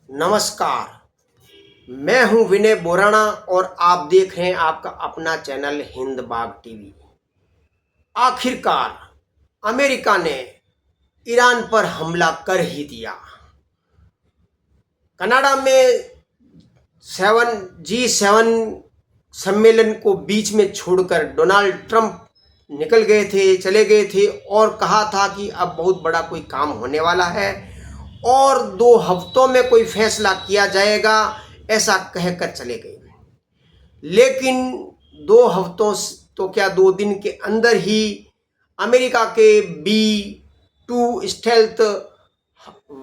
नमस्कार। मैं हूं विनय बोराना और आप देख रहे हैं आपका अपना चैनल हिंद बाग टीवी। आखिरकार अमेरिका ने ईरान पर हमला कर ही दिया। कनाडा में G7 सम्मेलन को बीच में छोड़कर डोनाल्ड ट्रंप चले गए थे और कहा था कि अब बहुत बड़ा कोई काम होने वाला है और 2 हफ्तों में कोई फैसला किया जाएगा, ऐसा कहकर चले गए। लेकिन 2 हफ्तों तो क्या 2 दिन के अंदर ही अमेरिका के B-2 स्टेल्थ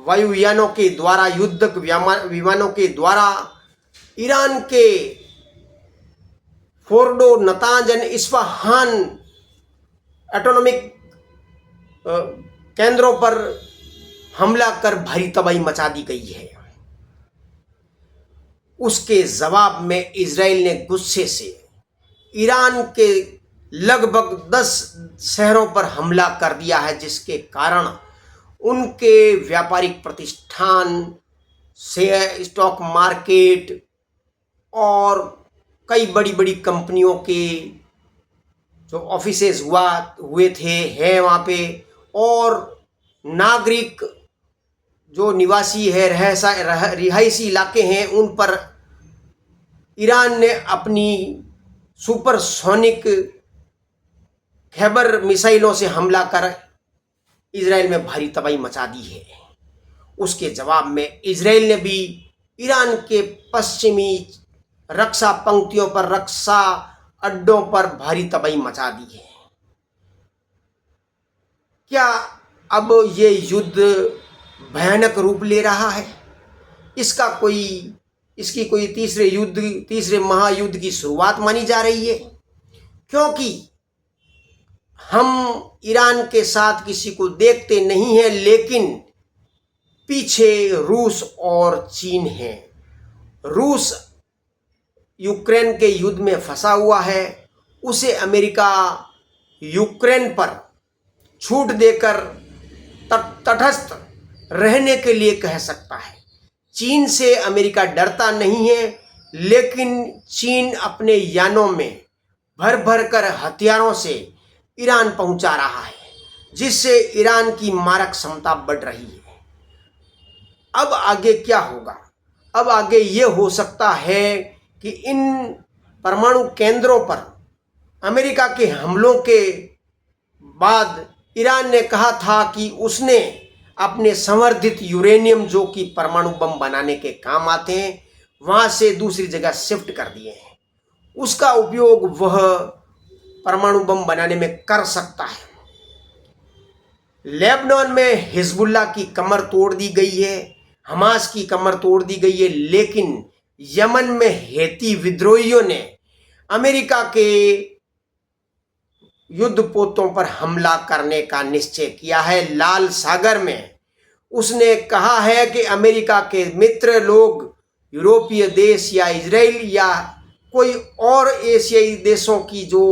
वायुयानों के द्वारा, युद्धक विमानों के द्वारा ईरान के फोर्डो, नतांज और इस्फहान एटॉमिक केंद्रों पर हमला कर भारी तबाही मचा दी गई है। उसके जवाब में इजराइल ने गुस्से से ईरान के लगभग 10 शहरों पर हमला कर दिया है, जिसके कारण उनके व्यापारिक प्रतिष्ठान, स्टॉक मार्केट और कई बड़ी बड़ी कंपनियों के जो ऑफिसेज हुए थे हैं वहाँ पे, और नागरिक जो निवासी है रिहायशी इलाके हैं उन पर ईरान ने अपनी सुपरसोनिक खैबर मिसाइलों से हमला कर इजराइल में भारी तबाही मचा दी है। उसके जवाब में इजराइल ने भी ईरान के पश्चिमी रक्षा पंक्तियों पर, रक्षा अड्डों पर भारी तबाही मचा दी है। क्या अब ये युद्ध भयानक रूप ले रहा है? इसकी कोई तीसरे महायुद्ध की शुरुआत मानी जा रही है, क्योंकि हम ईरान के साथ किसी को देखते नहीं हैं, लेकिन पीछे रूस और चीन है। रूस यूक्रेन के युद्ध में फंसा हुआ है, उसे अमेरिका यूक्रेन पर छूट देकर तटस्थ रहने के लिए कह सकता है। चीन से अमेरिका डरता नहीं है, लेकिन चीन अपने यानों में भर भर कर हथियारों से ईरान पहुंचा रहा है, जिससे ईरान की मारक क्षमता बढ़ रही है। अब आगे क्या होगा? अब आगे ये हो सकता है कि इन परमाणु केंद्रों पर अमेरिका के हमलों के बाद ईरान ने कहा था कि उसने अपने संवर्धित यूरेनियम, जो कि परमाणु बम बनाने के काम आते हैं, वहां से दूसरी जगह शिफ्ट कर दिए हैं। उसका उपयोग वह परमाणु बम बनाने में कर सकता है। लेबनान में हिजबुल्लाह की कमर तोड़ दी गई है, हमास की कमर तोड़ दी गई है, लेकिन यमन में हेती विद्रोहियों ने अमेरिका के युद्धपोतों पर हमला करने का निश्चय किया है। लाल सागर में उसने कहा है कि अमेरिका के मित्र लोग, यूरोपीय देश या इजराइल या कोई और एशियाई देशों की जो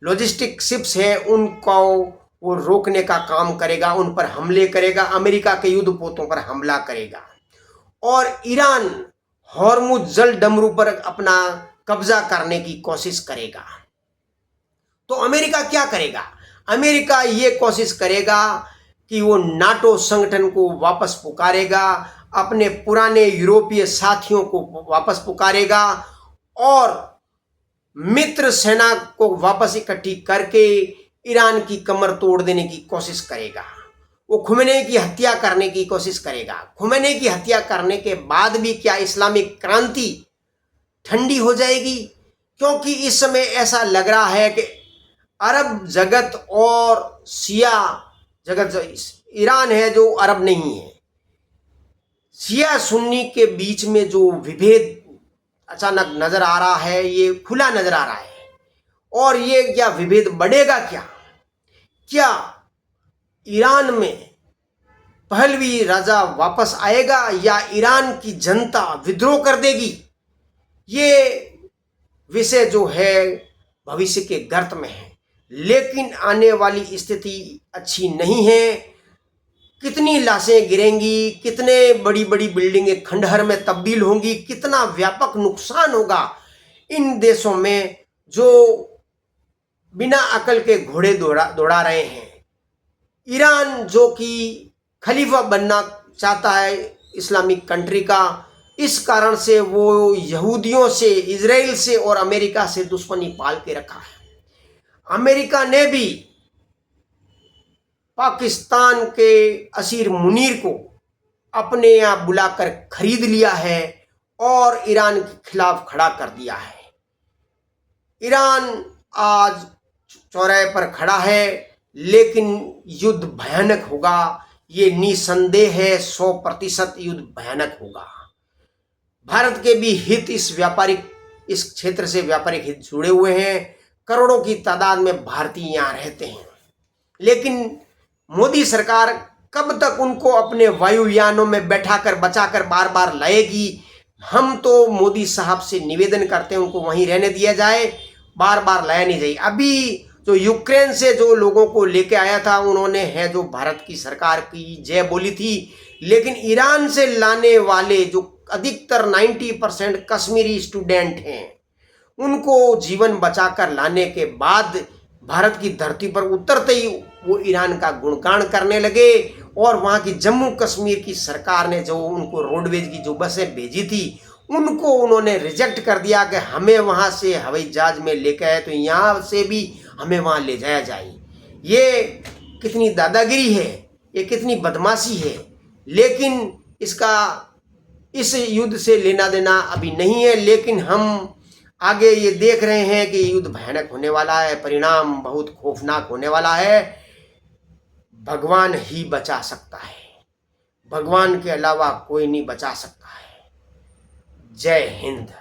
लॉजिस्टिक शिप्स हैं, उनको वो रोकने का काम करेगा, उन पर हमले करेगा, अमेरिका के युद्धपोतों पर हमला करेगा। और ईरान हॉर्मुज जल डमरू पर अपना कब्जा करने की कोशिश करेगा। तो अमेरिका क्या करेगा? अमेरिका ये कोशिश करेगा कि वो नाटो संगठन को वापस पुकारेगा, अपने पुराने यूरोपीय साथियों को वापस पुकारेगा और मित्र सेना को वापस इकट्ठी करके ईरान की कमर तोड़ देने की कोशिश करेगा। वो खुमेनी की हत्या करने की कोशिश करेगा। खुमेनी की हत्या करने के बाद भी क्या इस्लामिक क्रांति ठंडी हो जाएगी? क्योंकि इस समय ऐसा लग रहा है कि अरब जगत और शिया जगत, ईरान है जो अरब नहीं है, शिया सुन्नी के बीच में जो विभेद अचानक नजर आ रहा है, ये खुला नजर आ रहा है। और ये क्या विभेद बढ़ेगा? क्या ईरान में पहलवी राजा वापस आएगा या ईरान की जनता विद्रोह कर देगी? ये विषय जो है भविष्य के गर्त में है, लेकिन आने वाली स्थिति अच्छी नहीं है। कितनी लाशें गिरेंगी, कितने बड़ी बड़ी बिल्डिंगें खंडहर में तब्दील होंगी, कितना व्यापक नुकसान होगा इन देशों में जो बिना अकल के घोड़े दौड़ा रहे हैं। ईरान जो कि खलीफा बनना चाहता है इस्लामिक कंट्री का, इस कारण से वो यहूदियों से, इजराइल से और अमेरिका से दुश्मनी पाल के रखा है। अमेरिका ने भी पाकिस्तान के असीर मुनीर को अपने यहाँ बुलाकर खरीद लिया है और ईरान के खिलाफ खड़ा कर दिया है। ईरान आज चौराहे पर खड़ा है, लेकिन युद्ध भयानक होगा, ये निसंदेह है। 100% युद्ध भयानक होगा। भारत के भी हित इस क्षेत्र से व्यापारिक हित जुड़े हुए हैं। करोड़ों की तादाद में भारतीय यहाँ रहते हैं, लेकिन मोदी सरकार कब तक उनको अपने वायुयानों में बैठाकर बचाकर बार बार लाएगी? हम तो मोदी साहब से निवेदन करते हैं उनको वहीं रहने दिया जाए, बार बार लाया नहीं जाए। अभी जो यूक्रेन से जो लोगों को लेके आया था, उन्होंने है जो भारत की सरकार की जय बोली थी, लेकिन ईरान से लाने वाले जो अधिकतर 90% कश्मीरी स्टूडेंट हैं, उनको जीवन बचाकर लाने के बाद भारत की धरती पर उतरते ही वो ईरान का गुणगान करने लगे। और वहाँ की जम्मू कश्मीर की सरकार ने जो उनको रोडवेज की जो बसें भेजी थी, उनको उन्होंने रिजेक्ट कर दिया कि हमें वहाँ से हवाई जहाज में लेकर आए तो यहाँ से भी हमें वहाँ ले जाया जाए। ये कितनी दादागिरी है, ये कितनी बदमाशी है। लेकिन इस युद्ध से लेना देना अभी नहीं है, लेकिन हम आगे ये देख रहे हैं कि युद्ध भयानक होने वाला है, परिणाम बहुत खौफनाक होने वाला है। भगवान ही बचा सकता है, भगवान के अलावा कोई नहीं बचा सकता है। जय हिंद।